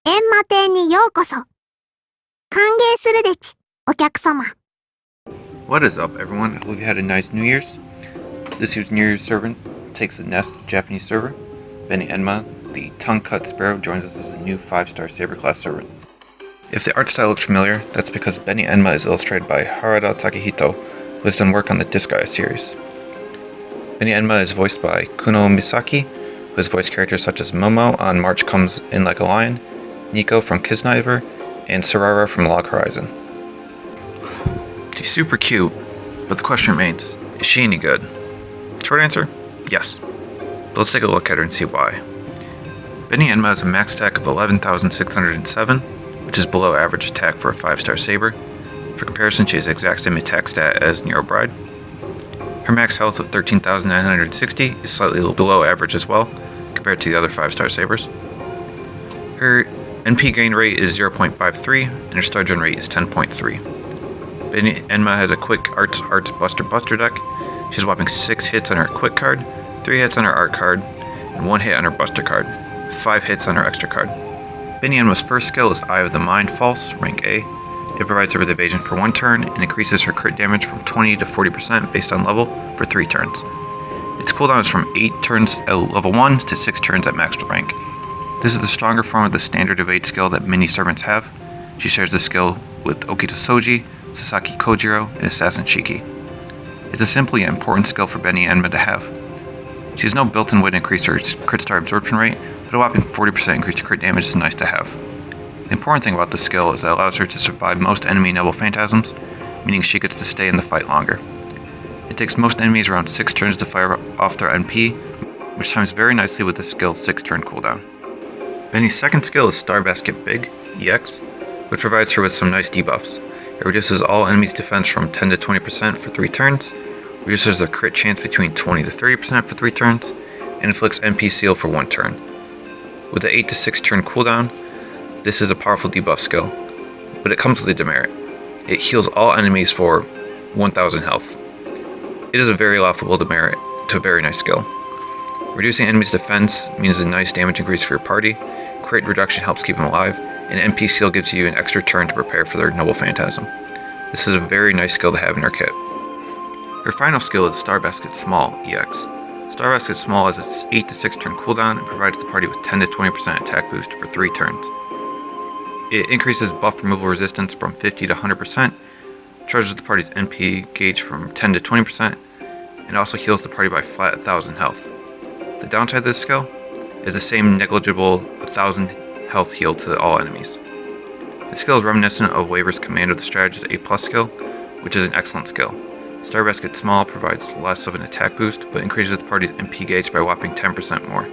Beni-enma店にようこそ。歓迎するでち、お客様。 What is up, everyone? I hope you had a nice New Year's. This year's New Year's servant takes the nest Japanese server. Beni-enma, the tongue-cut sparrow, joins us as a new 5-star Saber class servant. If the art style looks familiar, that's because Beni-enma is illustrated by Harada Takehito, who has done work on the Disgaea series. Beni-enma is voiced by Kuno Misaki, who has voiced characters such as Momo on March Comes In Like a Lion, Nico from Kisniver, and Sarara from Log Horizon. She's super cute, but the question remains, is she any good? Short answer, yes. But let's take a look at her and see why. Beni-enma has a max attack of 11,607, which is below average attack for a 5-star Saber. For comparison, she has the exact same attack stat as Nero Bride. Her max health of 13,960 is slightly below average as well, compared to the other 5-star Sabers. Her NP gain rate is 0.53, and her star gen rate is 10.3. Beni-enma has a quick Arts Buster deck. She has a whopping 6 hits on her quick card, 3 hits on her art card, and 1 hit on her Buster card, 5 hits on her extra card. Beni-enma's first skill is Eye of the Mind False, rank A. It provides her with evasion for 1 turn and increases her crit damage from 20 to 40% based on level for 3 turns. Its cooldown is from 8 turns at level 1 to 6 turns at maxed rank. This is the stronger form of the standard evade skill that many servants have. She shares this skill with Okita Soji, Sasaki Kojiro, and Assassin Shiki. It's a simply important skill for Beni-enma to have. She has no built-in way to increase her crit star absorption rate, but a whopping 40% increase to crit damage is nice to have. The important thing about this skill is that it allows her to survive most enemy Nebel Phantasms, meaning she gets to stay in the fight longer. It takes most enemies around 6 turns to fire off their NP, which times very nicely with the skill's 6-turn cooldown. Beni's second skill is Star Basket Big, EX, which provides her with some nice debuffs. It reduces all enemies' defense from 10 to 20% for 3 turns, reduces their crit chance between 20 to 30% for 3 turns, and inflicts NP seal for 1 turn. With the 8 to 6 turn cooldown, this is a powerful debuff skill, but it comes with a demerit. It heals all enemies for 1000 health. It is a very laughable demerit to a very nice skill. Reducing enemies' defense means a nice damage increase for your party, crit reduction helps keep them alive, and NP seal gives you an extra turn to prepare for their Noble Phantasm. This is a very nice skill to have in her kit. Her final skill is Star Basket Small, EX. Star Basket Small has its 8 to 6 turn cooldown and provides the party with 10 to 20% attack boost for 3 turns. It increases buff removal resistance from 50 to 100%, charges the party's NP gauge from 10 to 20%, and also heals the party by flat 1000 health. The downside of this skill is the same negligible 1000 health heal to all enemies. This skill is reminiscent of Waver's Command of the Strategist A+ skill, which is an excellent skill. Star Basket Small provides less of an attack boost, but increases the party's NP gauge by a whopping 10% more.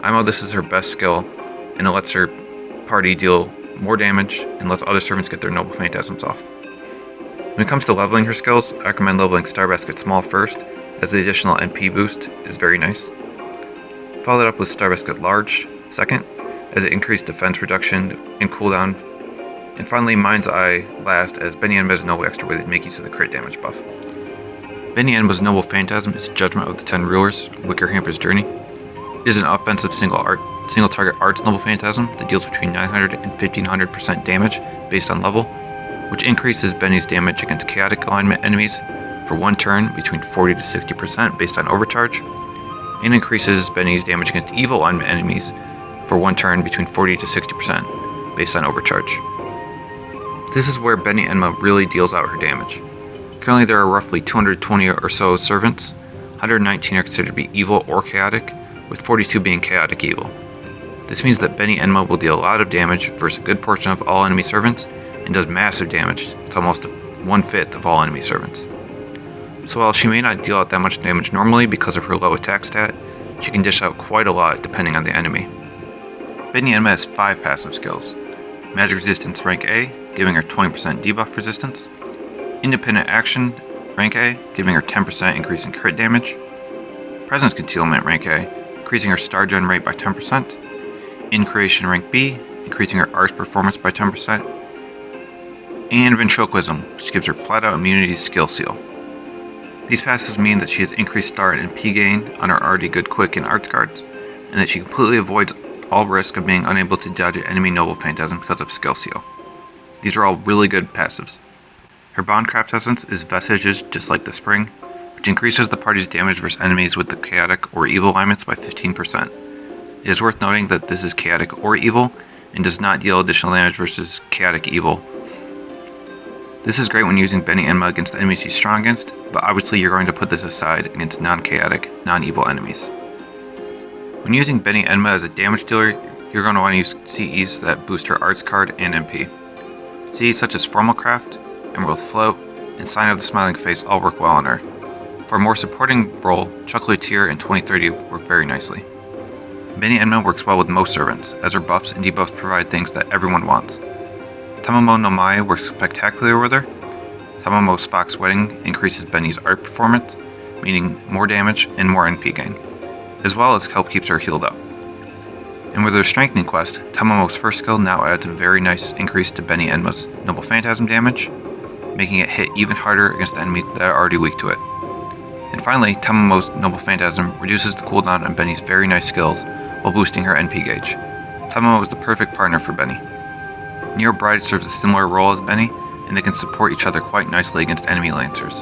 I know this is her best skill, and it lets her party deal more damage and lets other servants get their Noble Phantasms off. When it comes to leveling her skills, I recommend leveling Star Basket Small first, as the additional NP boost is very nice. Follow that up with Star Basket Large second, as it increased defense reduction and cooldown. And finally, Mind's Eye last, as Beni-enma has no extra way to make use of the crit damage buff. Beni-enma's Noble Phantasm is Judgment of the 10 Rulers, Wicker Hamper's Journey. It is an offensive single target arts Noble Phantasm that deals between 900 and 1500% damage based on level, which increases Beni's damage against chaotic alignment enemies for 1 turn between 40 to 60% based on overcharge, and increases Beni's damage against evil alignment enemies for 1 turn between 40 to 60% based on overcharge. This is where Beni-enma really deals out her damage. Currently there are roughly 220 or so servants, 119 are considered to be evil or chaotic, with 42 being chaotic evil. This means that Beni-enma will deal a lot of damage versus a good portion of all enemy servants, and does massive damage to almost 1/5 of all enemy servants. So while she may not deal out that much damage normally because of her low attack stat, she can dish out quite a lot depending on the enemy. Beni-enma has 5 passive skills. Magic Resistance rank A, giving her 20% debuff resistance. Independent Action rank A, giving her 10% increase in crit damage. Presence Concealment rank A, increasing her star gen rate by 10%. Increation rank B, increasing her arts performance by 10%. And Ventriloquism, which gives her flat out immunity skill seal. These passives mean that she has increased star and NP gain on her already good quick and arts cards, and that she completely avoids all risk of being unable to dodge an enemy noble phantasm because of skill seal. These are all really good passives. Her Bondcraft essence is Vestiges just like the Spring, which increases the party's damage versus enemies with the chaotic or evil alignments by 15%. It is worth noting that this is chaotic or evil, and does not deal additional damage versus chaotic evil. This is great when using Beni-enma against the enemies she's strong against, but obviously you're going to put this aside against non-chaotic, non-evil enemies. When using Beni-enma as a damage dealer, you're going to want to use CEs that boost her arts card and MP. CEs such as Formalcraft, Emerald Float, and Sign of the Smiling Face all work well on her. For a more supporting role, Chocolatier and 2030 work very nicely. Beni-enma works well with most servants, as her buffs and debuffs provide things that everyone wants. Tamamo no Mai works spectacularly with her. Tamamo Spock's Wedding increases Benny's art performance, meaning more damage and more NP gain, as well as help keeps her healed up. And with her Strengthening quest, Tamamo's first skill now adds a very nice increase to Beni-enma's Noble Phantasm damage, making it hit even harder against enemies that are already weak to it. And finally, Tamamo's Noble Phantasm reduces the cooldown on Benny's very nice skills while boosting her NP gauge. Tamamo is the perfect partner for Benny. Neo Bride serves a similar role as Benny, and they can support each other quite nicely against enemy Lancers.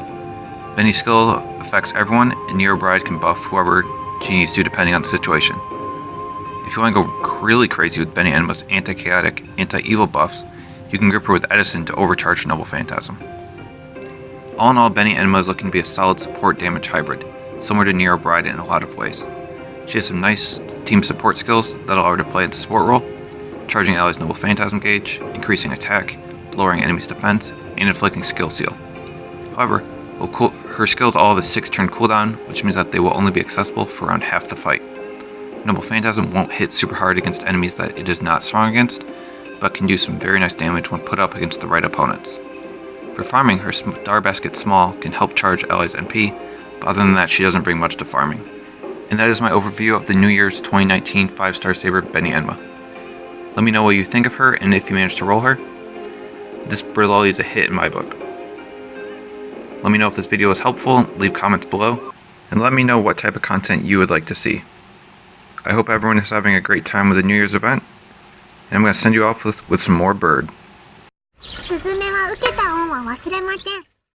Benny's skill affects everyone, and Neo Bride can buff whoever she needs to depending on the situation. If you want to go really crazy with Beni-enma's anti-chaotic, anti-evil buffs, you can grip her with Edison to overcharge Noble Phantasm. All in all, Beni-enma is looking to be a solid support damage hybrid, similar to Neo Bride in a lot of ways. She has some nice team support skills that allow her to play the support role, charging allies' Noble Phantasm gauge, increasing attack, lowering enemies' defense, and inflicting skill seal. However, her skills all have a 6-turn cooldown, which means that they will only be accessible for around half the fight. Noble Phantasm won't hit super hard against enemies that it is not strong against, but can do some very nice damage when put up against the right opponents. For farming, her Star Basket Small can help charge allies' NP, but other than that she doesn't bring much to farming. And that is my overview of the New Year's 2019 5-star Saber Beni-enma. Let me know what you think of her and if you managed to roll her. This Briloli is a hit in my book. Let me know if this video was helpful, leave comments below, and let me know what type of content you would like to see. I hope everyone is having a great time with the New Year's event, and I'm going to send you off with some more bird. スズメは受けた恩は忘れません。